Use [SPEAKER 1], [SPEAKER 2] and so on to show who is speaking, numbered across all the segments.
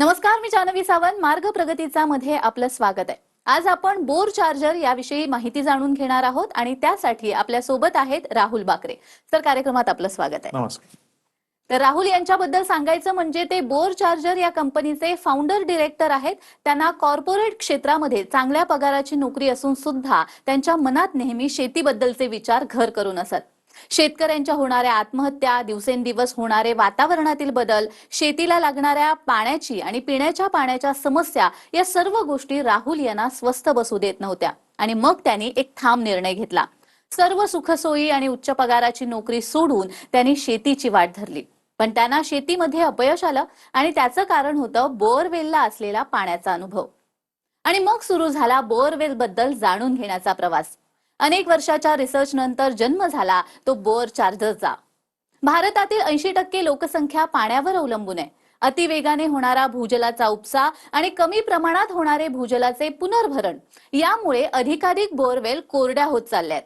[SPEAKER 1] नमस्कार, मी जानवी सावंत. मार्ग प्रगतीचा मध्ये आपलं स्वागत आहे. आज आपण बोर चार्जर याविषयी माहिती जाणून घेणार आहोत आणि त्यासाठी आपल्या सोबत आहेत राहुल बाकरे. सर, कार्यक्रमात आपलं स्वागत आहे.
[SPEAKER 2] नमस्कार.
[SPEAKER 1] तर राहुल यांच्याबद्दल सांगायचं म्हणजे ते बोर चार्जर या कंपनीचे फाउंडर डायरेक्टर आहेत. त्यांना कॉर्पोरेट क्षेत्रामध्ये चांगल्या पगाराची नोकरी असून सुद्धा त्यांच्या मनात नेहमी शेतीबद्दलचे विचार घर करून असत. शेतकऱ्यांच्या होणाऱ्या आत्महत्या, दिवसेंदिवस होणारे वातावरणातील बदल, शेतीला लागणाऱ्या पाण्याची आणि पिण्याच्या पाण्याच्या समस्या या सर्व गोष्टी राहुल यांना स्वस्थ बसू देत नव्हत्या आणि मग त्यांनी एक ठाम निर्णय घेतला. सर्व सुखसोयी आणि उच्च पगाराची नोकरी सोडून त्यांनी शेतीची वाट धरली. पण त्यांना शेतीमध्ये अपयश आलं आणि त्याचं कारण होतं बोअरवेलला असलेला पाण्याचा अनुभव. आणि मग सुरू झाला बोअरवेल बद्दल जाणून घेण्याचा प्रवास. अनेक वर्षाच्या रिसर्च नंतर जन्म झाला तो बोर चार्जरचा. भारतातील 80% लोकसंख्या पाण्यावर अवलंबून आहे. अतिवेगाने होणारा भूजलाचा उपसा आणि कमी प्रमाणात होणारे भूजलाचे पुनर्भरण यामुळे अधिकाधिक बोअरवेल कोरड्या होत चालल्यात.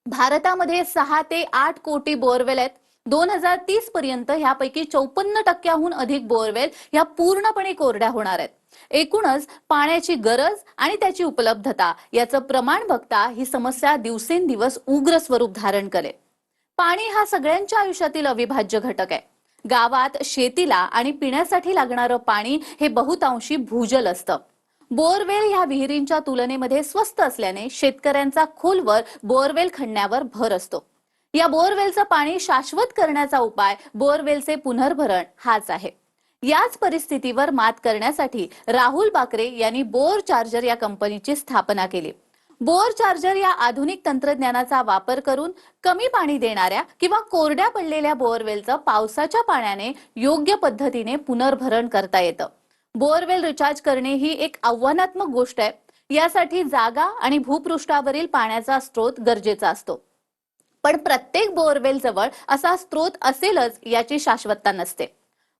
[SPEAKER 1] भारतामध्ये 6 ते 8 कोटी बोअरवेल आहेत. 2030 पर्यंत ह्यापैकी 54%हून अधिक बोअरवेल ह्या पूर्णपणे कोरड्या होणार आहेत. एकूणच पाण्याची गरज आणि त्याची उपलब्धता याचं प्रमाण बघता ही समस्या दिवसेंदिवस उग्र स्वरूप धारण करेल. पाणी हा सगळ्यांच्या आयुष्यातील अविभाज्य घटक आहे. गावात शेतीला आणि पिण्यासाठी लागणारं पाणी हे बहुतांशी भूजल असतं. बोअरवेल ह्या विहिरींच्या तुलनेमध्ये स्वस्त असल्याने शेतकऱ्यांचा खोलवर बोअरवेल खणण्यावर भर असतो. या बोअरवेलचं पाणी शाश्वत करण्याचा उपाय बोअरवेलचे पुनर्भरण हाच आहे. याच परिस्थितीवर मात करण्यासाठी राहुल बाकरे यांनी बोर चार्जर या कंपनीची स्थापना केली. बोर चार्जर या आधुनिक तंत्रज्ञानाचा वापर करून कमी पाणी देणाऱ्या किंवा कोरड्या पडलेल्या बोअरवेलचं पावसाच्या पाण्याने योग्य पद्धतीने पुनर्भरण करता येतं. बोअरवेल रिचार्ज करणे ही एक आव्हानात्मक गोष्ट आहे. यासाठी जागा आणि भूपृष्ठावरील पाण्याचा स्रोत गरजेचा असतो. पण प्रत्येक बोअरवेल जवळ असा स्रोत असेलच याची शाश्वतता नसते.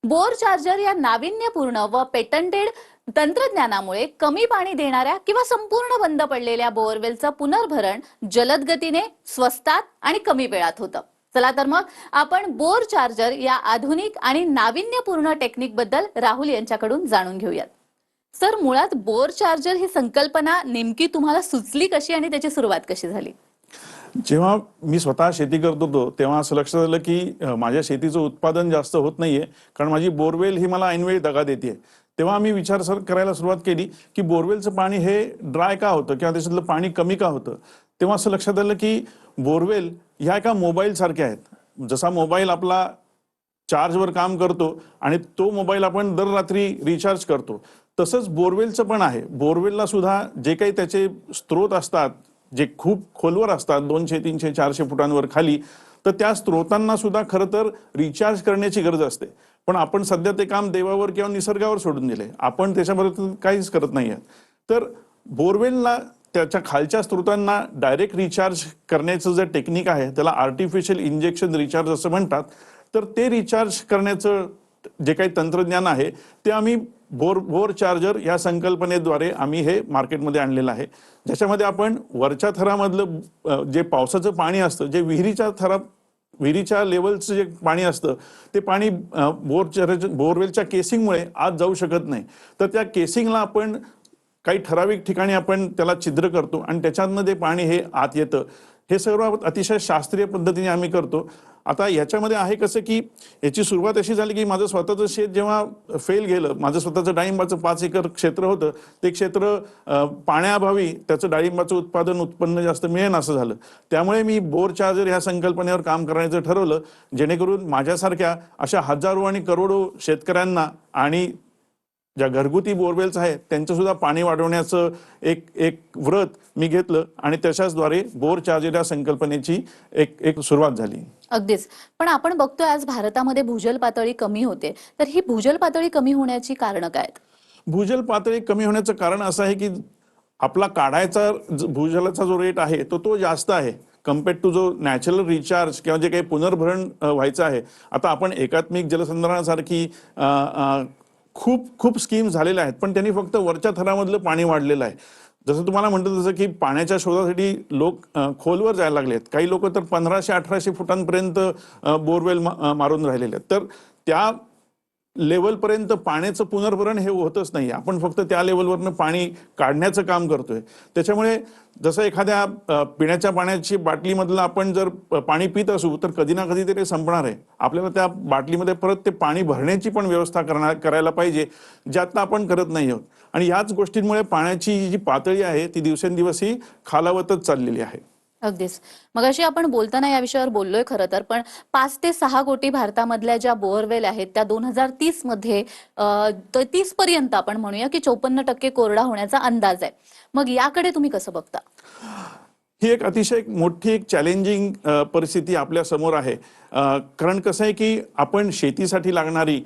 [SPEAKER 1] बोर चार्जर या नाविन्यपूर्ण व पेटंटेड तंत्रज्ञानामुळे कमी पाणी देणाऱ्या किंवा संपूर्ण बंद पडलेल्या बोअरवेलचं पुनर्भरण जलद गतीने, स्वस्तात आणि कमी वेळात होतं. चला तर मग आपण बोर चार्जर या आधुनिक आणि नाविन्यपूर्ण टेक्निक बद्दल राहुल यांच्याकडून जाणून घेऊयात. सर, मुळात बोर चार्जर ही संकल्पना नेमकी तुम्हाला सुचली कशी आणि त्याची सुरुवात कशी झाली?
[SPEAKER 2] जेव्हा मी स्वतः शेती करत होतो तेव्हा असं लक्षात आलं की माझ्या शेतीचं उत्पादन जास्त होत नाहीये, कारण माझी बोरवेल ही मला ऐनवेळी दगा देते. तेव्हा आम्ही विचार करायला सुरुवात केली की बोरवेलचं पाणी हे ड्राय का होतं किंवा त्याच्यातलं पाणी कमी का होतं. तेव्हा असं लक्षात आलं की बोरवेल ह्या एका मोबाईल सारख्या आहेत. जसा मोबाईल आपला चार्जवर काम करतो आणि तो मोबाईल आपण दर रात्री रिचार्ज करतो, तसंच बोरवेलचं पण आहे. बोरवेलला सुद्धा जे काही त्याचे स्रोत असतात जे खूप खोलवर असतात, 200, 300, 400 फुटांवर खाली, तर त्या स्रोतांना सुद्धा खरं तर रिचार्ज करण्याची गरज असते. पण आपण सध्या ते काम देवावर किंवा निसर्गावर सोडून दिले. आपण त्याच्याबरोबर काहीच करत नाही आहात. तर बोरवेलला त्याच्या खालच्या स्रोतांना डायरेक्ट रिचार्ज करण्याचं जे टेक्निक आहे त्याला आर्टिफिशियल इंजेक्शन रिचार्ज असं म्हणतात. तर ते रिचार्ज करण्याचं जे काही तंत्रज्ञान आहे ते आम्ही बोर चार्जर या संकल्पनेद्वारे आम्ही हे मार्केटमध्ये आणलेलं आहे. ज्याच्यामध्ये आपण वरच्या थरामधलं जे पावसाचं पाणी असतं, जे विहिरीच्या लेवलचं जे पाणी असतं ते पाणी बोरवेलच्या केसिंगमुळे आत जाऊ शकत नाही. तर त्या केसिंगला आपण काही ठराविक ठिकाणी आपण त्याला छिद्र करतो आणि त्याच्यातनं ते पाणी हे आत येतं. हे सर्व अतिशय शास्त्रीय पद्धतीने आम्ही करतो. आता याच्यामध्ये आहे कसं की याची सुरुवात अशी झाली की माझं स्वतःचं शेत जेव्हा फेल गेलं, माझं स्वतःचं डाळिंबाचं 5 एकर क्षेत्र होतं, ते क्षेत्र पाण्याअभावी त्याचं डाळिंबाचं उत्पन्न जास्त मिळेन असं झालं. त्यामुळे मी बोर चार्जर ह्या संकल्पनेवर काम करायचं ठरवलं, जेणेकरून माझ्यासारख्या अशा हजारो आणि करोडो शेतकऱ्यांना आणि ज्या घरगुती बोरवेल्स आहेत त्यांचं सुद्धा पाणी वाढवण्याचं एक व्रत मी घेतलं आणि त्याच्याचद्वारे बोर चार्जर या संकल्पनेची एक सुरुवात झाली.
[SPEAKER 1] अगदीच. पण आपण बघतोय आज भारतामध्ये भूजल पातळी कमी होते. तर ही भूजल पातळी कमी होण्याची कारणं काय आहेत?
[SPEAKER 2] भूजल पातळी कमी होण्याचं कारण असं आहे की आपला काढायचा भूजलाचा जो रेट आहे तो जास्त आहे कम्पेअर्ड टू जो नॅचरल रिचार्ज किंवा जे काही पुनर्भरण व्हायचं आहे. आता आपण एकात्मिक जलसंधारणासारखी खूप स्कीम झालेल्या आहेत, पण त्यांनी फक्त वरच्या थरामधलं पाणी वाढलेलं आहे. जसं तुम्हाला म्हणतो तसं की पाण्याच्या शोधासाठी लोक खोलवर जायला लागलेत. काही लोक तर 1500-1800 फुटांपर्यंत बोरवेल मारून राहिलेले आहेत. तर त्या लेवलपर्यंत पाण्याचं पुनर्भरण हे होतच नाही. आपण फक्त त्या लेवलवरनं पाणी काढण्याचं काम करतोय. त्याच्यामुळे जसं एखाद्या पिण्याच्या पाण्याची बाटलीमधलं आपण जर पाणी पित असू तर कधी ना कधी ते संपणार आहे. आपल्याला त्या बाटलीमध्ये परत ते पाणी भरण्याची पण व्यवस्था करायला पाहिजे, जे आता आपण करत नाही आहोत. आणि याच गोष्टींमुळे पाण्याची जी पातळी आहे ती दिवसेंदिवस ही खालावतच चाललेली आहे.
[SPEAKER 1] अगदीच. मगाशी आपण बोलताना या विषयावर बोललोय खरं तर, पण 5 ते 6 कोटी भारतामधल्या ज्या बोअरवेल आहेत त्या 2030 मध्ये 30 पर्यंत आपण म्हणूया की 54% कोरडा होण्याचा अंदाज आहे. मग याकडे तुम्ही कसं बघता?
[SPEAKER 2] ही एक अतिशय मोठी एक चॅलेंजिंग परिस्थिती आपल्या समोर आहे. कारण कसं आहे की आपण शेतीसाठी लागणारी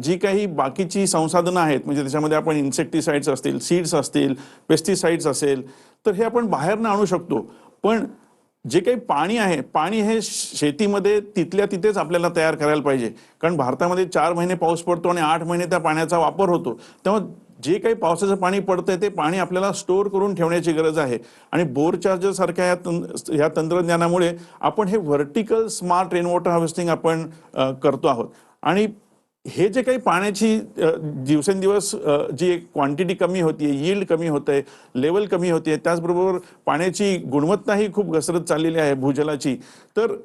[SPEAKER 2] जी काही बाकीची संसाधनं आहेत, म्हणजे त्याच्यामध्ये आपण इन्सेक्टिसाइड्स असतील, सीड्स असतील, पेस्टिसाइड्स असेल, तर हे आपण बाहेरनं आणू शकतो. पण जे काही पाणी आहे, पाणी हे शेतीमध्ये तिथल्या तिथेच आपल्याला तयार करायला पाहिजे. कारण भारतामध्ये 4 महिने पाऊस पडतो आणि 8 महिने त्या पाण्याचा वापर होतो. तेव्हा जे काही पावसाचं पाणी पडतंय ते पाणी आपल्याला स्टोअर करून ठेवण्याची गरज आहे. आणि बोर चार्जर सारख्या या तंत्रज्ञानामुळे आपण हे vertical smart rain water harvesting आपण करतो आहोत. आणि हे जे काही पाण्याची दिवसेंदिवस जी क्वांटिटी कमी होतीये, यील्ड कमी होतंय, लेवल कमी होतीये, त्याचबरोबर पाण्याची गुणवत्ताही खूप घसरत चाललेली आहे भूजलाची. तर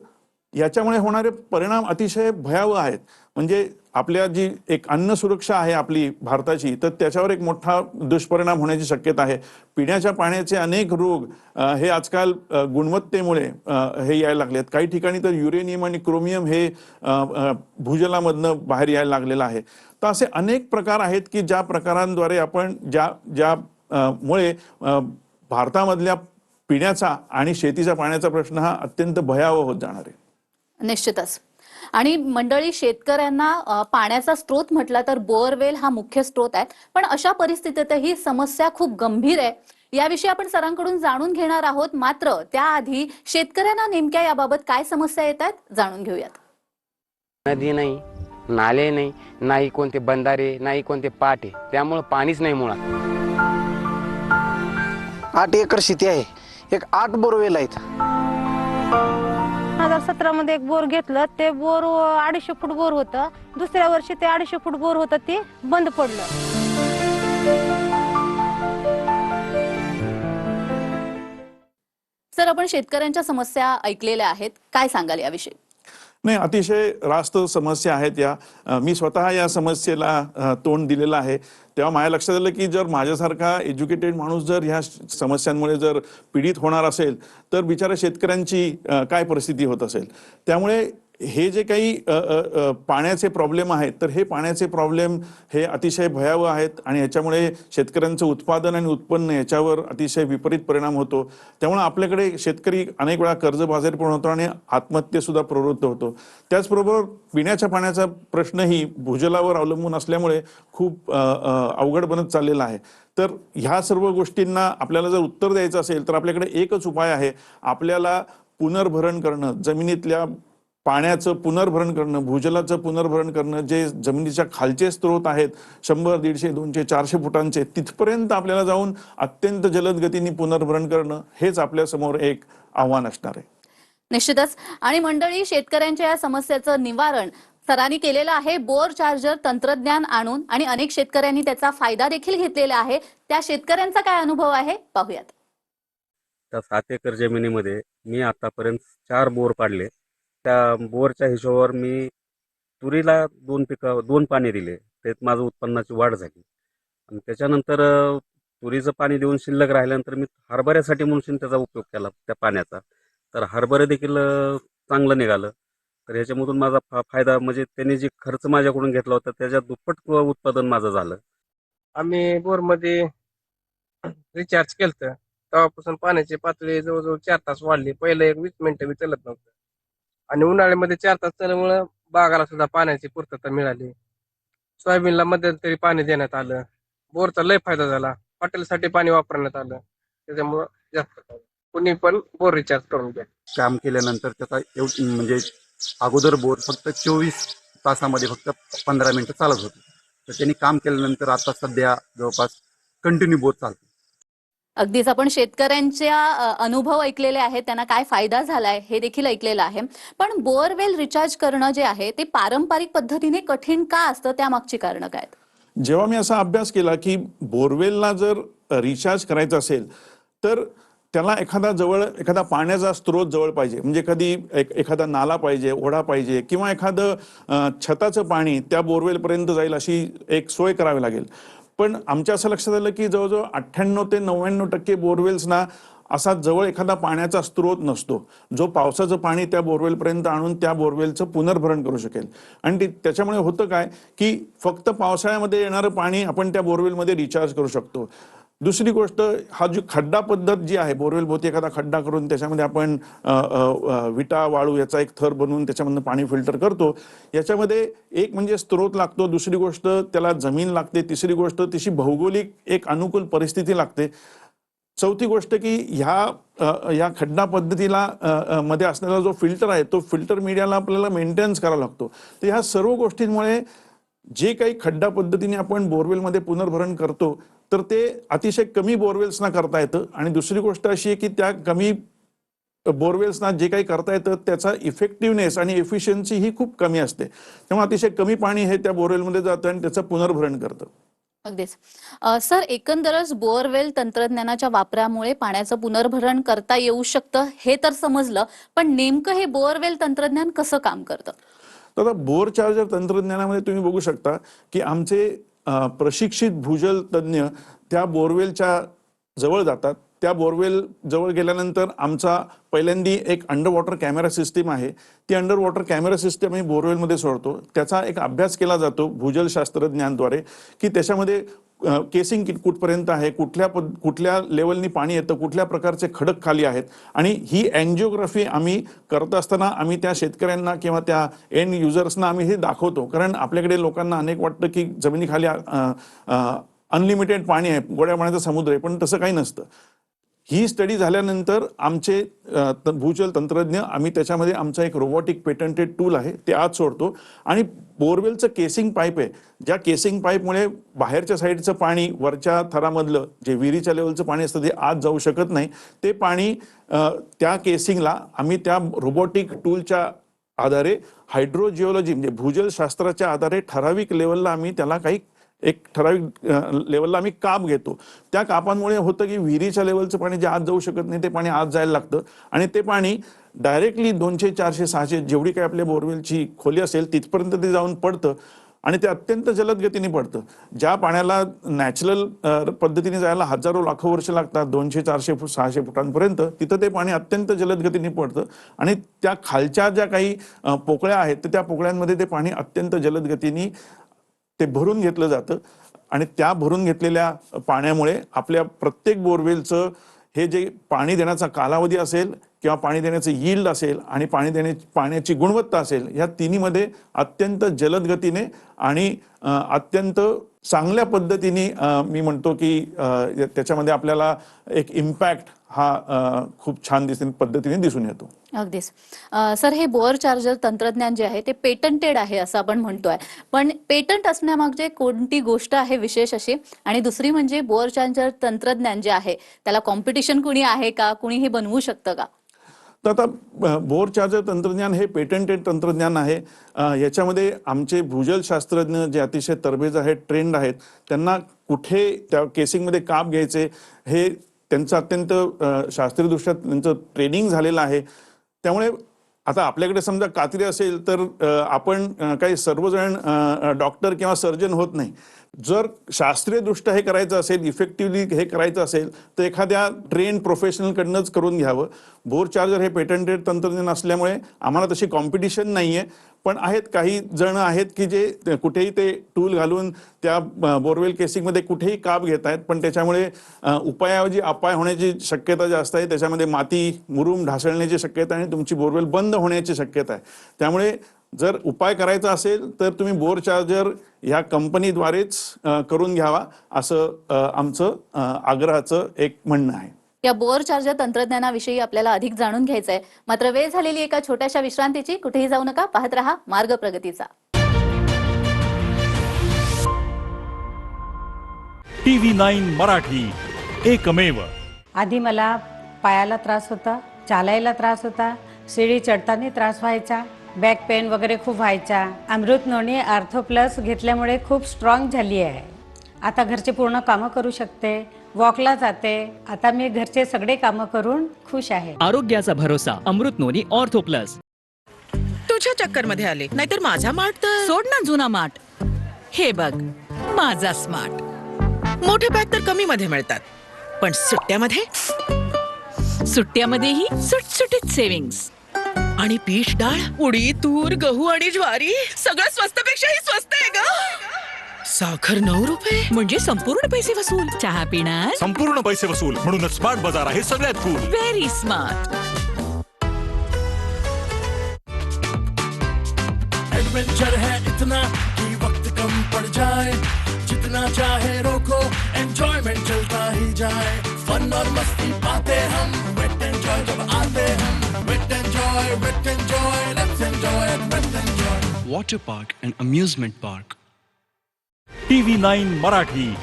[SPEAKER 2] याच्यामुळे होणारे परिणाम अतिशय भयावह आहेत. म्हणजे आपल्या जी एक अन्न सुरक्षा आहे आपली भारताची, तर त्याच्यावर एक मोठा दुष्परिणाम होण्याची शक्यता आहे. पिण्याच्या पाण्याचे अनेक रोग हे आजकाल गुणवत्तेमुळे हे यायला लागले आहेत. काही ठिकाणी तर युरेनियम आणि क्रोमियम हे भूजलामधनं बाहेर यायला लागलेलं आहे. तर असे अनेक प्रकार आहेत की ज्या प्रकारांद्वारे आपण मुळे भारतामधल्या पिण्याचा आणि शेतीच्या पाण्याचा प्रश्न हा अत्यंत भयावह होत जाणार आहे.
[SPEAKER 1] निश्चितच. आणि मंडळी, शेतकऱ्यांना पाण्याचा स्रोत म्हटला तर बोअरवेल हा मुख्य स्रोत आहे. पण अशा परिस्थितीतही समस्या खूप गंभीर आहे. याविषयी आपण सरांकडून जाणून घेणार आहोत. मात्र त्याआधी शेतकऱ्यांना नेमक्या याबाबत काय समस्या येतात जाणून घेऊयात.
[SPEAKER 3] नदी नाही, नाले नाही, नाही कोणते बंधारे, नाही कोणते पाटे, त्यामुळे पाणीच नाही मुळात.
[SPEAKER 4] 8 एकर शेती आहे. एक 8 बोरवेल आहेत.
[SPEAKER 5] 2017 मध्ये एक बोर घेतलं. ते बोर 250 फूट बोर होतं. दुसऱ्या वर्षी ते 250 फूट बोर होतं, ते बंद पडलं.
[SPEAKER 1] सर, आपण शेतकऱ्यांच्या समस्या ऐकलेल्या आहेत, काय सांगाल याविषयी?
[SPEAKER 2] नाही, अतिशय रास्त समस्या आहेत या. मी स्वतः या समस्येला तोंड दिलेलं आहे. तेव्हा माझ्या लक्षात आलं की जर माझ्यासारखा एज्युकेटेड माणूस जर ह्या समस्यांमुळे जर पीडित होणार असेल तर बिचारा शेतकऱ्यांची काय परिस्थिती होत असेल. त्यामुळे हे जे काही पाण्याचे प्रॉब्लेम आहेत, तर हे पाण्याचे प्रॉब्लेम हे अतिशय भयावह आहेत आणि याच्यामुळे शेतकऱ्यांचं उत्पादन आणि उत्पन्न याच्यावर अतिशय विपरीत परिणाम होतो. त्यामुळे आपल्याकडे शेतकरी अनेक वेळा कर्जबाजारी पण होतो आणि आत्महत्येसुद्धा प्रवृत्त होतो. त्याचबरोबर पिण्याच्या पाण्याचा प्रश्नही भूजलावर अवलंबून असल्यामुळे खूप अवघड बनत चाललेला आहे. तर ह्या सर्व गोष्टींना आपल्याला जर उत्तर द्यायचं असेल तर आपल्याकडे एकच उपाय आहे. आपल्याला पुनर्भरण करणं, जमिनीतल्या पाण्याचं पुनर्भरण करणं, भूजलाचं पुनर्भरण करणं, जे जमिनीच्या खालचे स्रोत आहेत 100, 150, 200, 400 फुटांचे, तिथपर्यंत आपल्याला जाऊन अत्यंत जलद गतीने पुनर्भरण करणं हेच आपल्या समोर एक आव्हान असणार आहे.
[SPEAKER 1] निश्चितच. आणि मंडळी, शेतकऱ्यांच्या या समस्येचं निवारण सरांनी केलेलं आहे बोर चार्जर तंत्रज्ञान आणून, आणि अनेक शेतकऱ्यांनी त्याचा फायदा देखील घेतलेला आहे. त्या शेतकऱ्यांचा काय अनुभव आहे पाहूयात.
[SPEAKER 6] त्या 7 एकर जमिनीमध्ये मी आतापर्यंत 4 बोर पाडले. त्या बोरच्या हिशोबावर मी तुरीला 2 पाणी दिले. त्यात माझं उत्पन्नाची वाढ झाली. आणि त्याच्यानंतर तुरीचं पाणी देऊन शिल्लक राहिल्यानंतर मी हरभऱ्यासाठी म्हणून त्याचा उपयोग केला त्या पाण्याचा. तर हरभरे देखील चांगलं निघालं. तर ह्याच्यामधून माझा फायदा म्हणजे त्यांनी जे खर्च माझ्याकडून घेतला होता त्याच्या दुप्पट उत्पादन माझं झालं.
[SPEAKER 7] आम्ही बोरमध्ये रिचार्ज केलं, तेव्हापासून पाण्याची पातळी जवळजवळ 4 तास वाढली. पहिलं एक 20 मिनिटं बी चालत नव्हतं. आणि उन्हाळ्यामध्ये 4 तास चालल्यामुळं बागाला सुद्धा पाण्याची पूर्तता मिळाली. सोयाबीनला मध्यंतरी पाणी देण्यात आलं. बोरचा लय फायदा झाला. हॉटेलसाठी पाणी वापरण्यात आलं. त्याच्यामुळं जास्त फायदा. कुणी पण बोर रिचार्ज करून घ्या.
[SPEAKER 6] काम केल्यानंतर त्याचा म्हणजे अगोदर बोर फक्त 24 तासामध्ये फक्त 15 मिनिटं चालत होते. तर त्यांनी काम केल्यानंतर आता सध्या जवळपास कंटिन्यू बोर चालतो.
[SPEAKER 1] अगदीच आपण शेतकऱ्यांच्या अनुभव ऐकलेले आहेत, त्यांना काय फायदा झालाय हे देखील ऐकलेलं आहे. पण बोअरवेल रिचार्ज करणं जे आहे ते पारंपरिक पद्धतीने कठीण का असतं, त्यामागची कारणं काय आहेत?
[SPEAKER 2] जेव्हा मी असा अभ्यास केला की बोरवेलला जर रिचार्ज करायचं असेल तर त्याला एखादा पाण्याचा स्रोत जवळ पाहिजे, म्हणजे एखादा नाला पाहिजे, ओढा पाहिजे, किंवा एखादं छताचं पाणी त्या बोरवेलपर्यंत जाईल अशी एक सोय करावी लागेल. पण आमच्या असं लक्षात आलं की जवळजवळ 98 ते 99% बोरवेल्सना असा जवळ एखादा पाण्याचा स्रोत नसतो जो पावसाचं पाणी त्या बोरवेलपर्यंत आणून त्या बोरवेलचं पुनर्भरण करू शकेल. आणि त्याच्यामुळे होतं काय की फक्त पावसाळ्यामध्ये येणारं पाणी आपण त्या बोरवेलमध्ये रिचार्ज करू शकतो. दुसरी गोष्ट, हा जी खड्डा पद्धत जी आहे, बोरवेल भोवती एखादा खड्डा करून त्याच्यामध्ये आपण विटा वाळू याचा एक थर बनवून त्याच्यामधनं पाणी फिल्टर करतो. याच्यामध्ये एक म्हणजे स्रोत लागतो, दुसरी गोष्ट त्याला जमीन लागते, तिसरी गोष्ट तिची भौगोलिक एक अनुकूल परिस्थिती लागते, चौथी गोष्ट की या खड्डा पद्धतीला मध्ये असलेला जो फिल्टर आहे तो फिल्टर मीडियाला आपल्याला मेंटेनन्स करावा लागतो. तर ह्या सर्व गोष्टींमुळे जे काही खड्डा पद्धतीने आपण बोरवेलमध्ये पुनर्भरण करतो तर ते अतिशय कमी बोरवेल्सना करता येतं. आणि दुसरी गोष्ट अशी आहे की त्या कमी बोरवेल्सना जे काही करता येतं त्याचा इफेक्टिव्हनेस आणि एफिशियन्सी ही खूप कमी असते. त्यामुळे अतिशय कमी पाणी हे त्या बोरवेलमध्ये जातं आणि त्याचं पुनर्भरण करतं.
[SPEAKER 1] अगदीच. सर, एकंदरच बोअरवेल तंत्रज्ञानाच्या वापरामुळे पाण्याचं पुनर्भरण करता येऊ शकतं हे तर समजलं, पण नेमकं हे बोअरवेल तंत्रज्ञान कसं काम करतं?
[SPEAKER 2] तर आता बोर चार्जर तंत्रज्ञानामध्ये तुम्ही बघू शकता की आमचे प्रशिक्षित भूजल तज्ज्ञ त्या बोरवेलच्या जवळ जातात. त्या बोरवेल जवळ गेल्यानंतर आमचा पहिल्यांदी एक अंडर वॉटर कॅमेरा सिस्टीम आहे. ती अंडर वॉटर कॅमेरा सिस्टीम आम्ही बोरवेलमध्ये सोडतो. त्याचा एक अभ्यास केला जातो भूजल शास्त्रज्ञांद्वारे की त्याच्यामध्ये केसिंग कुठपर्यंत आहे, कुठल्या लेवलनी पाणी येतं, कुठल्या प्रकारचे खडक खाली आहेत. आणि ही एन्जिओग्राफी आम्ही करत असताना आम्ही त्या शेतकऱ्यांना किंवा त्या एंड युजर्सना आम्ही हे दाखवतो. कारण आपल्याकडे लोकांना अनेक वाटतं की जमिनीखाली अनलिमिटेड पाणी आहे, गोड्या पाण्याचा समुद्र आहे, पण तसं काही नसतं. ही स्टडी झाल्यानंतर आमचे भूजल तंत्रज्ञ आम्ही त्याच्यामध्ये आमचा एक रोबोटिक पेटंटेड टूल आहे ते आत सोडतो. आणि बोरवेलचं केसिंग पाईप आहे, ज्या केसिंग पाईपमुळे बाहेरच्या साईडचं पाणी वरच्या थरामधलं जे विहिरीच्या लेवलचं पाणी असतं ते आत जाऊ शकत नाही. ते पाणी त्या केसिंगला आम्ही त्या रोबोटिक टूलच्या आधारे हायड्रोजिओलॉजी म्हणजे भूजलशास्त्राच्या आधारे ठराविक लेवलला आम्ही त्याला एक ठराविक लेवलला आम्ही काप घेतो. त्या कापांमुळे होतं की विहिरीच्या लेवलचं पाणी जे आत जाऊ शकत नाही ते पाणी आत जायला लागतं आणि ते पाणी डायरेक्टली 200, 400, 600 जेवढी काही आपल्या बोरवेलची खोली असेल तिथपर्यंत ते जाऊन पडतं आणि ते अत्यंत जलद गतीने पडतं. ज्या पाण्याला नॅचरल पद्धतीने जायला हजारो लाखो वर्ष लागतात 200, 400 फूट 600 फुटांपर्यंत, तिथं ते पाणी अत्यंत जलद गतीने पडतं. आणि त्या खालच्या ज्या काही पोकळ्या आहेत तर त्या पोकळ्यांमध्ये ते पाणी अत्यंत जलद गतीने ते भरून घेतलं जातं. आणि त्या भरून घेतलेल्या पाण्यामुळे आपल्या प्रत्येक बोरवेलचं हे जे पाणी देण्याचा कालावधी असेल किंवा पाणी देण्याचं यील्ड असेल आणि पाण्याची गुणवत्ता असेल, या तिन्हीमध्ये अत्यंत जलद गतीने आणि अत्यंत चांगल्या पद्धतीने मी म्हणतो की त्याच्यामध्ये आपल्याला एक इम्पॅक्ट हा खूप छान पद्धतीने दिसून येतो.
[SPEAKER 1] अगदीच. सर, हे बोअर चार्जर तंत्रज्ञान जे आहे ते पेटंटेड आहे असं आपण म्हणतोय, पण पेटंट असण्यामागचे कोणती गोष्ट आहे विशेष अशी? आणि दुसरी म्हणजे बोअर चार्जर तंत्रज्ञान जे आहे त्याला कॉम्पिटिशन कुणी आहे का, कुणी हे बनवू शकतं का?
[SPEAKER 2] तर आता बोर चार्जर तंत्रज्ञान हे पेटंटेड तंत्रज्ञान आहे. याच्यामध्ये आमचे भूजल शास्त्रज्ञ जे अतिशय तरबेज आहेत, ट्रेंड आहेत, त्यांना कुठे त्या केसिंगमध्ये काप घ्यायचे हे त्यांचं अत्यंत शास्त्रीयदृष्ट्या त्यांचं ट्रेनिंग झालेलं आहे. त्यामुळे आता आपल्याकडे समजा कात्री असेल तर आपण काही सर्वजण डॉक्टर किंवा सर्जन होत नाही. जर शास्त्रीयदृष्ट्या हे करायचं असेल, इफेक्टिव्हली हे करायचं असेल तर एखाद्या ट्रेन प्रोफेशनलकडनंच करून घ्यावं. बोर चार्जर हे पेटंटेड तंत्रज्ञान असल्यामुळे आम्हाला तशी कॉम्पिटिशन नाही आहे. पण काही जण आहेत की जे कुठेही ते टूल घालून त्या बोरवेल केसिंगमध्ये कुठेही काप घेत आहेत, पण त्याच्यामुळे उपायाऐवजी अपाय होण्याची शक्यता जास्त आहे. त्याच्यामध्ये माती मुरूम ढासळण्याची शक्यता आहे आणि तुमची बोरवेल बंद होण्याची शक्यता आहे. त्यामुळे जर उपाय करायचा असेल तर तुम्ही बोर चार्जर ह्या कंपनीद्वारेच करून घ्यावा असं आमचं आग्रहाचं एक म्हणणं आहे.
[SPEAKER 1] या बोअर चार्जर तंत्रज्ञानाविषयी आपल्याला अधिक जाणून घ्यायचंय, मात्र वेळ झालेली एका छोट्याशा विश्रांतीची. कुठेही जाऊ नका, पाहत रहा मार्ग प्रगतीचा.
[SPEAKER 8] TV9 मराठी, एकमेव. आधी मला पायाला त्रास होता, चालायला त्रास होता, शिडी चढताना त्रास व्हायचा, बॅक पेन वगैरे खूप व्हायचा. अमृत नोनी आर्थो प्लस घेतल्यामुळे खूप स्ट्रॉंग झाली आहे. आता घरचे पूर्ण कामं करू शकते, वॉकला जाते. आता मी घरचे सगळे कामं करून खुश आहे.
[SPEAKER 9] आरोग्याचा भरोसा अमृत नोनी ऑर्थो प्लस.
[SPEAKER 10] तुझ्या चक्कर मध्ये आले, नाहीतर माझा मार्ट तर
[SPEAKER 11] सोड ना जुना मार्ट. हे बघ माझा स्मार्ट.
[SPEAKER 10] मोठे बॅग तर कमी मध्ये मिळतात, पण
[SPEAKER 11] सुट्ट्यामध्येही सुटसुटीत सेव्हिंग्स.
[SPEAKER 10] आणि पीठ डाळ, उडीद, तूर, गहू आणि ज्वारी सगळं स्वस्तापेक्षाही स्वस्त आहे ग. साखर 9 रुपये
[SPEAKER 11] म्हणजे संपूर्ण पैसे वसूल. चहा पिणार
[SPEAKER 12] संपूर्ण पैसे वसूल, म्हणूनच स्मार्ट बाजार आहे सगळ्यात कूल.
[SPEAKER 11] Very smart.
[SPEAKER 12] एडवेंचर है इतना कि वक्त कम पड़ जाए, जितना चाहे रोको एंजॉयमेंट चलता ही जाए. फन और मस्ती पाते हम, वेट एंजॉय जब आते हम. Wet enjoy let's enjoy wet enjoy.
[SPEAKER 13] Water park and amusement park.
[SPEAKER 12] TV9 Marathi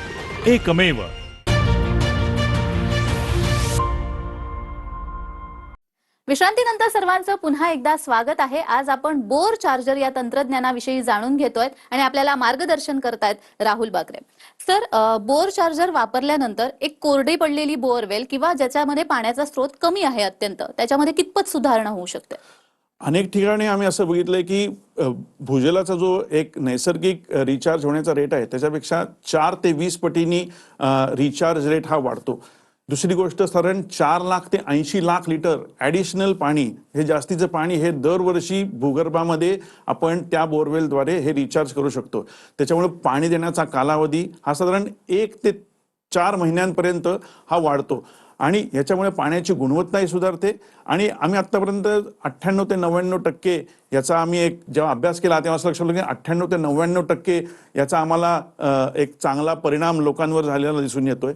[SPEAKER 12] एकमेव.
[SPEAKER 1] विश्रांतीनंतर सर्वांचं पुन्हा एकदा स्वागत आहे. आज आपण बोर चार्जर या तंत्रज्ञानाविषयी जाणून घेतोय आणि आपल्याला मार्गदर्शन करतायत Rahul Bakre sir. Bore charger वापरल्यानंतर एक कोरडी पडलेली बोअरवेल किंवा ज्याच्यामध्ये पाण्याचा स्रोत कमी आहे अत्यंत, त्याच्यामध्ये कितपत सुधारणा होऊ शकते?
[SPEAKER 2] अनेक ठिकाणी आम्ही असं बघितलंय की भूजलाचा जो एक नैसर्गिक रिचार्ज होण्याचा रेट आहे त्याच्यापेक्षा 4 ते 20 पटींनी रिचार्ज रेट हा वाढतो. दुसरी गोष्ट, साधारण 4 लाख ते 80 लाख लिटर ॲडिशनल पाणी, हे जास्तीचं पाणी हे दरवर्षी भूगर्भामध्ये आपण त्या बोरवेलद्वारे हे रिचार्ज करू शकतो. त्याच्यामुळे पाणी देण्याचा कालावधी हा साधारण 1 ते 4 महिन्यांपर्यंत हा वाढतो आणि याच्यामुळे पाण्याची गुणवत्ताही सुधारते. आणि आम्ही आत्तापर्यंत 98 ते 99% याचा आम्ही एक जेव्हा अभ्यास केला तेव्हा असं लक्षात आलं की 98 ते 99% याचा आम्हाला एक चांगला परिणाम लोकांवर झालेला दिसून येतोय.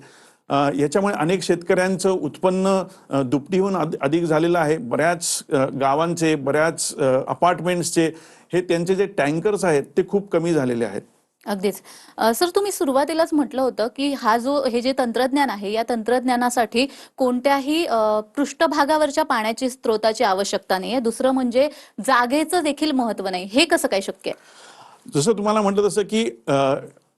[SPEAKER 2] याच्यामुळे अनेक शेतकऱ्यांचं उत्पन्न दुपटीहून अधिक झालेलं आहे. बऱ्याच गावांचे, बऱ्याच अपार्टमेंट्सचे हे त्यांचे जे टँकर्स आहेत ते खूप कमी झालेले आहेत.
[SPEAKER 1] अगदीच सर, तुम्ही सुरुवातीलाच म्हटलं होतं की हे जे तंत्रज्ञान आहे या तंत्रज्ञानासाठी कोणत्याही पृष्ठभागावरच्या पाण्याची स्रोताची आवश्यकता नाहीये. दुसरं म्हणजे जागेचं देखील महत्व नाही. हे कसं काय शक्य आहे?
[SPEAKER 2] जसं तुम्हाला म्हटलं तसं की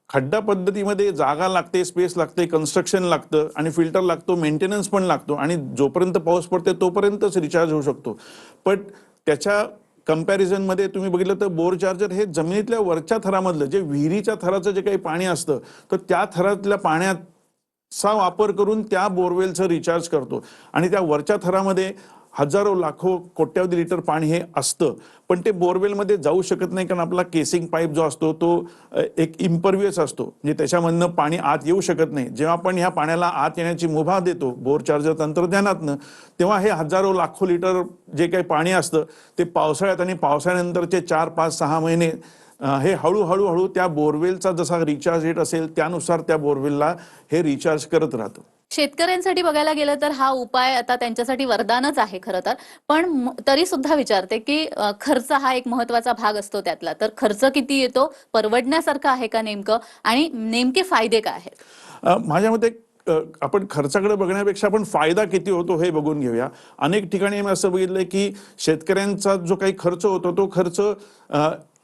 [SPEAKER 2] खड्डा पद्धतीमध्ये जागा लागते, स्पेस लागते, कन्स्ट्रक्शन लागतं आणि फिल्टर लागतो, मेंटेनन्स पण लागतो आणि जोपर्यंत पाऊस पडते तोपर्यंतच रिचार्ज होऊ शकतो. पण त्याच्या कंपॅरिझनमध्ये तुम्ही बघितलं तर बोर चार्जर हे जमिनीतल्या वरच्या थरामधलं, जे विहिरीच्या थराचं जे काही पाणी असतं तर त्या थरातल्या पाण्याचा वापर करून त्या बोरवेलचं रिचार्ज करतो आणि त्या वरच्या थरामध्ये हजारो लाखो कोट्यावधी लिटर पाणी हे असतं. पण ते बोरवेलमध्ये जाऊ शकत नाही कारण आपला केसिंग पाईप जो असतो तो एक इम्परव्हियस असतो, म्हणजे त्याच्यामधनं पाणी आत येऊ शकत नाही. जेव्हा आपण ह्या पाण्याला आत येण्याची मुभा देतो बोर चार्जर तंत्रज्ञानातनं, तेव्हा हे हजारो लाखो लिटर जे काही पाणी असतं ते पावसाळ्यात आणि पावसाळ्यानंतरचे 4, 5, 6 महिने हे हळूहळू त्या बोरवेलचा जसा रिचार्ज रेट असेल त्यानुसार त्या बोरवेलला हे रिचार्ज करत राहतं.
[SPEAKER 1] शेतकऱ्यांसाठी बघायला गेलं तर हा उपाय आता त्यांच्यासाठी वरदानच आहे खरं तर. पण तरी सुद्धा विचारते की खर्च हा एक महत्वाचा भाग असतो त्यातला. तर खर्च किती येतो, परवडण्यासारखं आहे का नेमकं, आणि नेमके फायदे काय आहेत?
[SPEAKER 2] माझ्या मते आपण खर्चाकडे बघण्यापेक्षा आपण फायदा किती होतो हे बघून घेऊया. अनेक ठिकाणी मी असं बघितलंय की शेतकऱ्यांचा जो काही खर्च होतो तो खर्च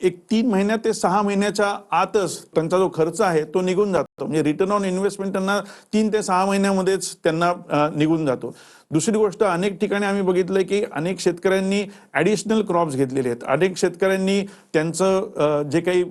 [SPEAKER 2] एक 3 महिन्यात ते 6 महिन्याच्या आतच त्यांचा जो खर्च आहे तो निघून जातो. म्हणजे रिटर्न ऑन इन्व्हेस्टमेंट त्यांना 3 ते 6 महिन्यामध्येच त्यांना निघून जातो. दुसरी गोष्ट, अनेक ठिकाणी आम्ही बघितलंय की अनेक शेतकऱ्यांनी ॲडिशनल क्रॉप्स घेतलेले आहेत. अनेक शेतकऱ्यांनी त्यांचं जे काही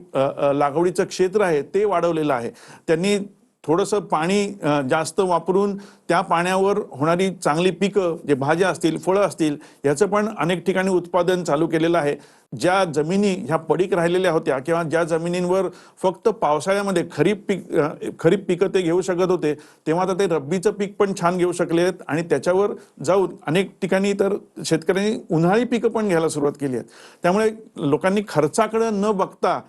[SPEAKER 2] लागवडीचं क्षेत्र आहे ते वाढवलेलं आहे. त्यांनी थोडंसं पाणी जास्त वापरून त्या पाण्यावर होणारी चांगली पिकं, जे भाज्या असतील, फळं असतील, याचं पण अनेक ठिकाणी उत्पादन चालू केलेलं आहे. ज्या जमिनी ह्या पडीक राहिलेल्या होत्या किंवा ज्या जमिनींवर फक्त पावसाळ्यामध्ये खरीप पिकं ते घेऊ शकत होते, तेव्हा आता ते रब्बीचं पीक पण छान घेऊ शकले आहेत आणि त्याच्यावर जाऊन अनेक ठिकाणी तर शेतकऱ्यांनी उन्हाळी पिकं पण घ्यायला सुरुवात केली आहे. त्यामुळे लोकांनी खर्चाकडे न बघता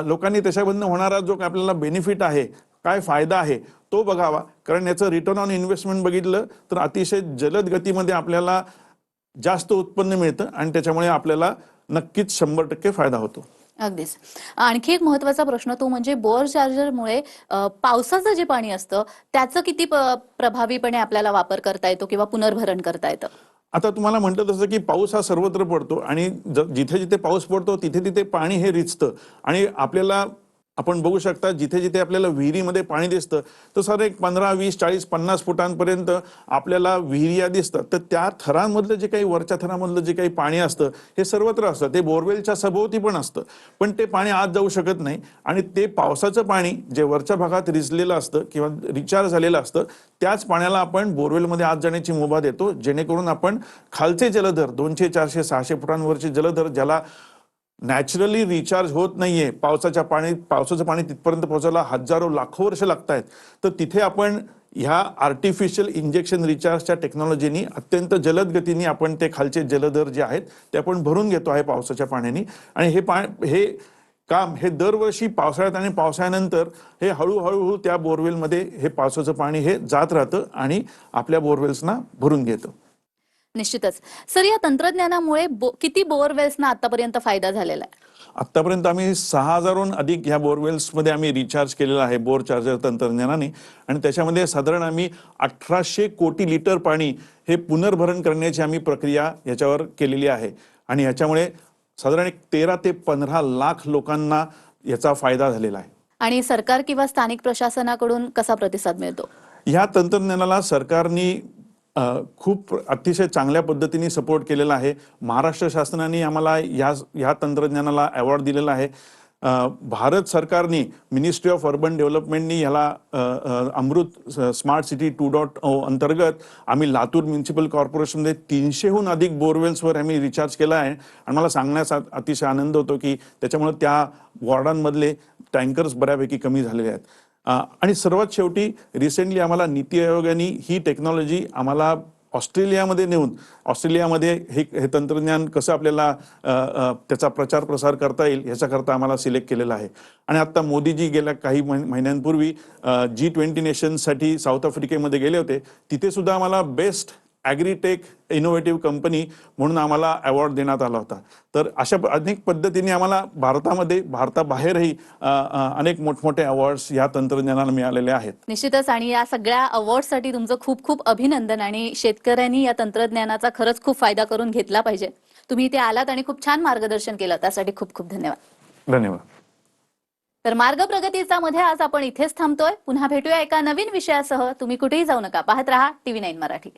[SPEAKER 2] लोकांनी त्याच्यामधनं होणारा जो आपल्याला बेनिफिट आहे, काय फायदा आहे तो बघावा. कारण याचं रिटर्न ऑन इन्व्हेस्टमेंट बघितलं तर अतिशय जलद गतीमध्ये आपल्याला जास्त उत्पन्न मिळतं आणि त्याच्यामुळे आपल्याला नक्कीच 100% फायदा होतो.
[SPEAKER 1] अगदीच. आणखी एक महत्वाचा प्रश्न तो म्हणजे बोअर चार्जरमुळे पावसाचं जे पाणी असतं त्याचं किती प्रभावीपणे आपल्याला वापर करता येतो किंवा पुनर्भरण करता येतं?
[SPEAKER 2] आता तुम्हाला म्हटलं तसं की पाऊस हा सर्वत्र पडतो आणि जिथे जिथे पाऊस पडतो तिथे तिथे पाणी हे रिचतं आणि आपल्याला आपण बघू शकता जिथे जिथे आपल्याला विहिरीमध्ये पाणी दिसतं तर सर एक 15, 20, 40, 50 फुटांपर्यंत आपल्याला विहिरी दिसतात. तर त्या थरांमधलं जे काही वरच्या थरामधलं जे काही पाणी असतं हे सर्वत्र असतं, ते बोरवेलच्या सभोवती पण असतं, पण ते पाणी आत जाऊ शकत नाही आणि ते पावसाचं पाणी जे वरच्या भागात रिचलेलं असतं किंवा रिचार्ज झालेलं असतं त्याच पाण्याला आपण बोरवेलमध्ये आत जाण्याची मुभा देतो, जेणेकरून आपण खालचे जलधर 200, 400, 600 फुटांवरचे जलधर ज्याला नॅचरली रिचार्ज होत नाहीये, पावसाचं पाणी तिथपर्यंत पोहोचायला हजारो लाखो वर्ष लागत आहेत, तर तिथे आपण ह्या आर्टिफिशियल इंजेक्शन रिचार्जच्या टेक्नॉलॉजीनी अत्यंत जलद गतीने आपण ते खालचे जलधर जे आहेत ते आपण भरून घेतो आहे पावसाच्या पाण्याने. आणि हे काम हे दरवर्षी पावसाळ्यात आणि पावसाळ्यानंतर हे हळूहळू त्या बोरवेलमध्ये हे पावसाचं पाणी हे जात राहतं आणि आपल्या बोरवेल्सना भरून घेतं.
[SPEAKER 1] निश्चितच. सर, या तंत्रज्ञानामुळे किती बोअरवेल्सना आतापर्यंत फायदा झालेला आहे?
[SPEAKER 2] आतापर्यंत आम्ही 6000हून अधिक ह्या बोरवेल्समध्ये आम्ही रिचार्ज केलेला आहे बोर चार्जर तंत्रज्ञानाने आणि त्याच्यामध्ये साधारण आम्ही 1800 कोटी लिटर पाणी हे पुनर्भरण करण्याची आम्ही प्रक्रिया याच्यावर केलेली आहे आणि याच्यामुळे साधारण 13 ते 15 लाख लोकांना याचा फायदा झालेला आहे.
[SPEAKER 1] आणि सरकार किंवा स्थानिक प्रशासनाकडून कसा प्रतिसाद मिळतो?
[SPEAKER 2] ह्या तंत्रज्ञानाला सरकारने खूप अतिशय चांगल्या पद्धतीने सपोर्ट केलेला आहे. महाराष्ट्र शासनाने आम्हाला ह्या तंत्रज्ञानाला अवॉर्ड दिलेला आहे. भारत सरकारने मिनिस्ट्री ऑफ अर्बन डेव्हलपमेंटनी ह्याला अमृत स्मार्ट सिटी 2.0 अंतर्गत आम्ही लातूर म्युनिसिपल कॉर्पोरेशनमध्ये 300हून अधिक बोरवेल्सवर आम्ही रिचार्ज केला आहे आणि मला सांगण्याचा अतिशय आनंद होतो की त्याच्यामुळे त्या वॉर्डांमधले टँकर्स बऱ्यापैकी कमी झालेले आहेत. आणि सर्वात शेवटी रिसेंटली आम्हाला नीती आयोगाने ही टेक्नॉलॉजी आम्हाला ऑस्ट्रेलियामध्ये नेऊन ऑस्ट्रेलियामध्ये हे तंत्रज्ञान कसं आपल्याला त्याचा प्रचार प्रसार करता येईल ह्याच्याकरता आम्हाला सिलेक्ट केलेलं आहे. आणि आता मोदीजी गेल्या काही महिन्यांपूर्वी G20 नेशन्ससाठी साऊथ आफ्रिकेमध्ये गेले होते, तिथे सुद्धा आम्हाला बेस्ट ॲग्रीटेक इनोव्हेटिव्ह कंपनी म्हणून आम्हाला अवॉर्ड देण्यात आला होता. तर अशा अनेक पद्धतीने आम्हाला भारताबाहेरही अनेक मोठमोठे अवॉर्ड्स या तंत्रज्ञानाला मिळालेले आहेत.
[SPEAKER 1] निश्चितच. आणि या सगळ्या अवॉर्डसाठी तुमचं खूप खूप अभिनंदन आणि शेतकऱ्यांनी या तंत्रज्ञानाचा खरंच खूप फायदा करून घेतला पाहिजे. तुम्ही इथे आलात आणि खूप छान मार्गदर्शन केलं, त्यासाठी खूप खूप धन्यवाद.
[SPEAKER 2] धन्यवाद.
[SPEAKER 1] तर मार्ग प्रगतीचा मध्ये आज आपण इथेच थांबतोय. पुन्हा भेटूया एका नवीन विषयासह. तुम्ही कुठेही जाऊ नका, पाहत रहा TV9 मराठी.